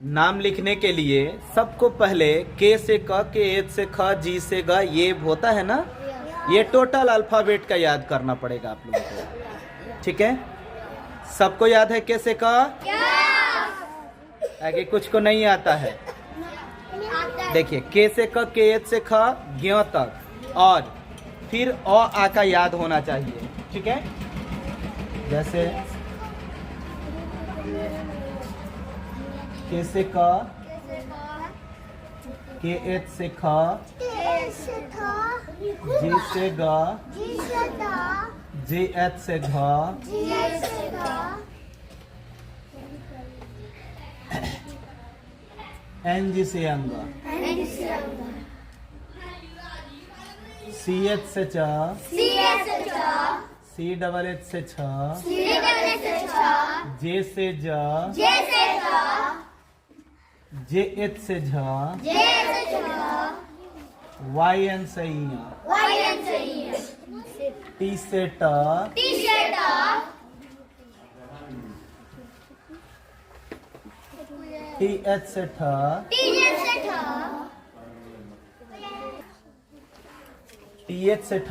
नाम लिखने के लिए सबको पहले के से क, के एच से ख, जी से ग, ये होता है ना, ये टोटल अल्फाबेट का याद करना पड़ेगा आप लोगों को। ठीक है, सबको याद है के से क? आगे कुछ को नहीं आता है। देखिए के से क, के एच से ख, ज्ञ तक, और फिर आ का याद होना चाहिए। ठीक है, जैसे के से क, के एच से ख, जी से ग, जी एच से घ, एन जी से अंग, सी एच से च, सी डबल एच से छ, जे से ज, जे एच से झ, वाई एन से ई, टी से ट, टी एच से ठ, टी एच से ठ,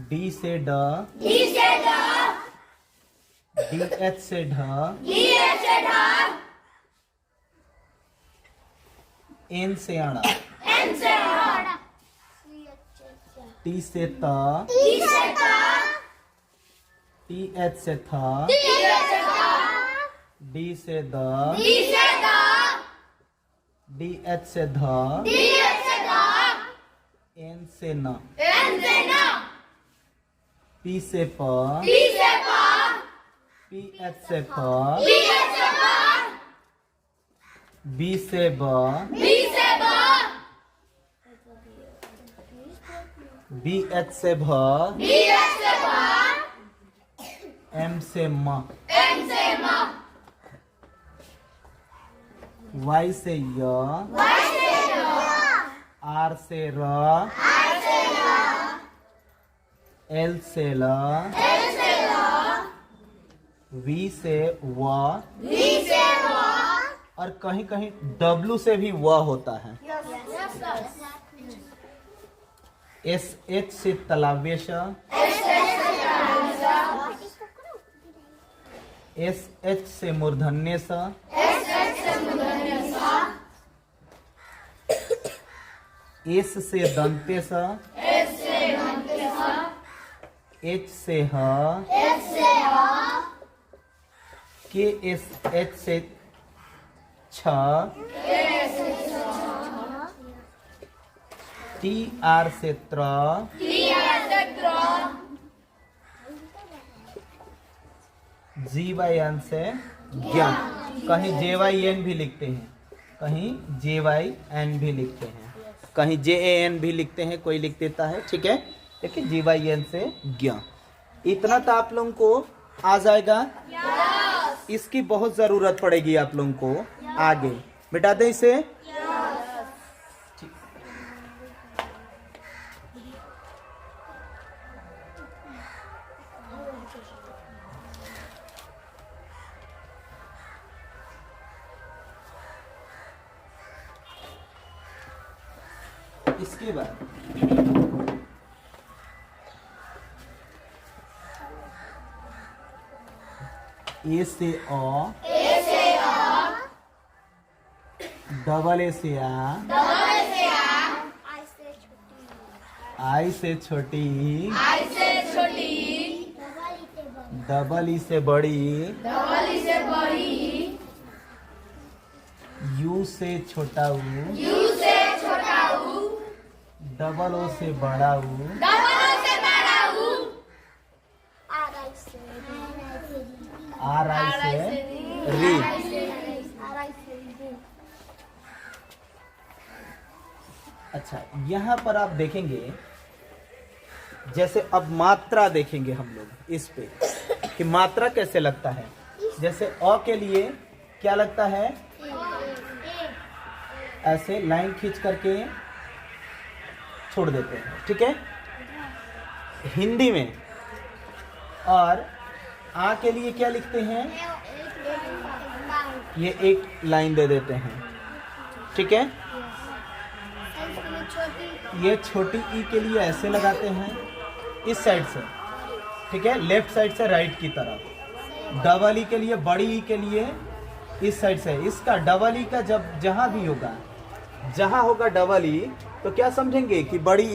डी से ड, डी एच से ढ, एन से अण, टी से त, टी एच से थ, डी से द, डी एच से ध, एन से न, पी से प, पी एच से फ, बी से ब, बी एच से भ, एम से म, वाई से य, आर से र, एल से ल, वी से व, और कहीं कहीं डब्लू से भी व होता है। एस एच से तलावेश, एस एच से मूर्धन्य स, एस से दंते स, एच से ह, के एस एच से छ, टी आर से त्र, जी वाई एन से ज्ञ, कहीं जे वाई एन भी लिखते हैं, कहीं जे वाई एन भी लिखते हैं, कहीं जे ए एन भी लिखते हैं, कोई लिख देता है। ठीक है, देखिए जी वाई एन से ज्ञ। इतना तो आप लोगों को आ जाएगा। इसकी बहुत जरूरत पड़ेगी आप लोगों को आगे। मिटा दें इसे। इसके बाद ए से अ, डबल ए से आ, आई से छोटी, डबल ई से बड़ी, यू से छोटा ऊ, डबल ओ से बड़ा ऊ, आर आई से री। अच्छा, यहाँ पर आप देखेंगे, जैसे अब मात्रा देखेंगे हम लोग इस पे कि मात्रा कैसे लगता है। जैसे अ के लिए क्या लगता है, ऐसे लाइन खींच करके छोड़ देते हैं। ठीक है, हिंदी में। और आ के लिए क्या लिखते हैं? ये एक लाइन दे देते हैं, ठीक है। ये छोटी ई के लिए ऐसे लगाते हैं इस साइड से, ठीक है, लेफ्ट साइड से राइट की तरफ। डबल ई के लिए, बड़ी ई के लिए इस साइड से। इसका डबल ई का जब जहां भी होगा, जहां होगा डबल ई, तो क्या समझेंगे कि बड़ी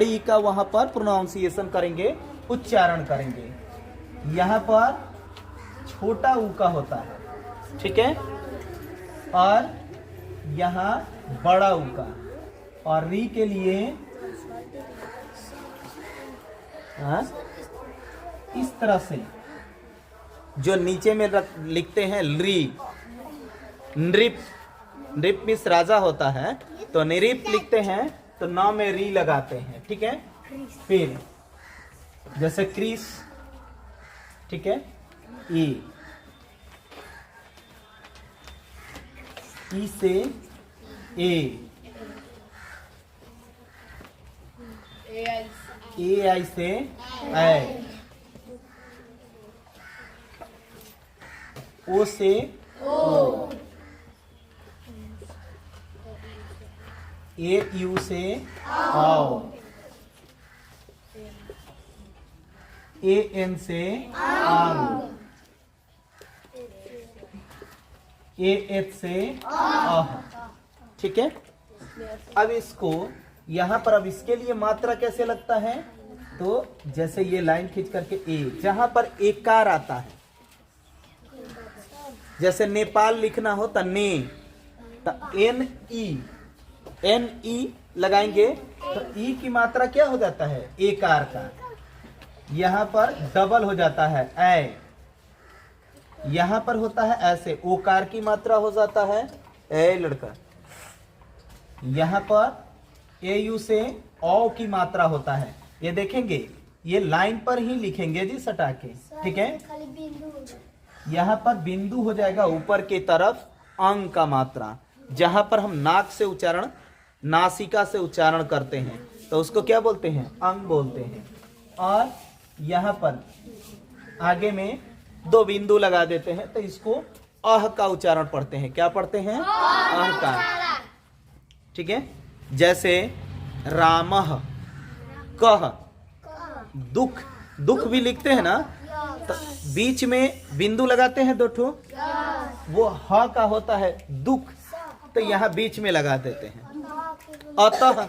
ई का वहां पर प्रोनाउंसिएशन करेंगे, उच्चारण करेंगे। यहाँ पर छोटा ऊ का होता है, ठीक है, और यहाँ बड़ा ऊ का। और री के लिए इस तरह से जो नीचे में लिखते हैं री, नृप, नृप मीन्स राजा होता है, तो नृप लिखते हैं तो नाम में री लगाते हैं, ठीक है। फिर जैसे क्रिस, ठीक है, ई से ए आई से ऐ, ओ से ओ, ए यू से आओ, ए एन से आऊ, ए एच से आह, ठीक है। अब इसको यहाँ पर, अब इसके लिए मात्रा कैसे लगता है? तो जैसे ये लाइन खींच करके ए, जहां पर एकार आता है, जैसे नेपाल लिखना हो तो ने, तो एन ई लगाएंगे तो ई की मात्रा क्या हो जाता है? एकार का। यहाँ पर डबल हो जाता है ऐ, यहाँ पर होता है ऐसे, ओकार की मात्रा हो जाता है ए लड़का। यहाँ पर ए यू से औ की मात्रा होता है, ये देखेंगे, ये लाइन पर ही लिखेंगे जी सटा के, ठीक है। यहाँ पर बिंदु हो जाएगा ऊपर की तरफ अंग का मात्रा, जहां पर हम नाक से उच्चारण, नासिका से उच्चारण करते हैं तो उसको क्या बोलते हैं? अंग बोलते हैं। और यहाँ पर आगे में दो बिंदु लगा देते हैं तो इसको अह का उच्चारण पढ़ते हैं। क्या पढ़ते हैं? अह का, ठीक है। जैसे रामः, कह, दुख, दुख भी लिखते हैं ना, तो बीच में बिंदु लगाते हैं दो ठो, वो ह का होता है दुख, तो यहाँ बीच में लगा देते हैं। अतः,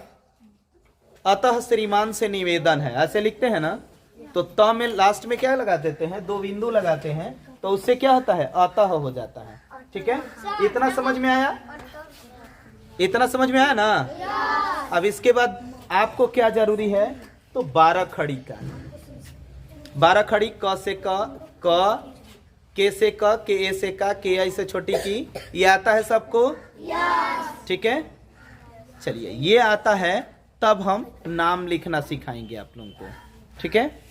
अतः श्रीमान से निवेदन है, ऐसे लिखते हैं ना, तो त में लास्ट में क्या लगा देते हैं? दो बिंदु लगाते हैं, तो उससे क्या होता है? अतः हो जाता है, ठीक है। इतना समझ में आया? इतना समझ में आया ना? अब इसके बाद आपको क्या जरूरी है? तो 12 खड़ी का, 12 खड़ी क से क, के से क, के ए से का, के आई से छोटी की, ये आता है सबको? ठीक है। चलिए, ये आता है तब हम नाम लिखना सिखाएंगे आप लोगों को, ठीक है।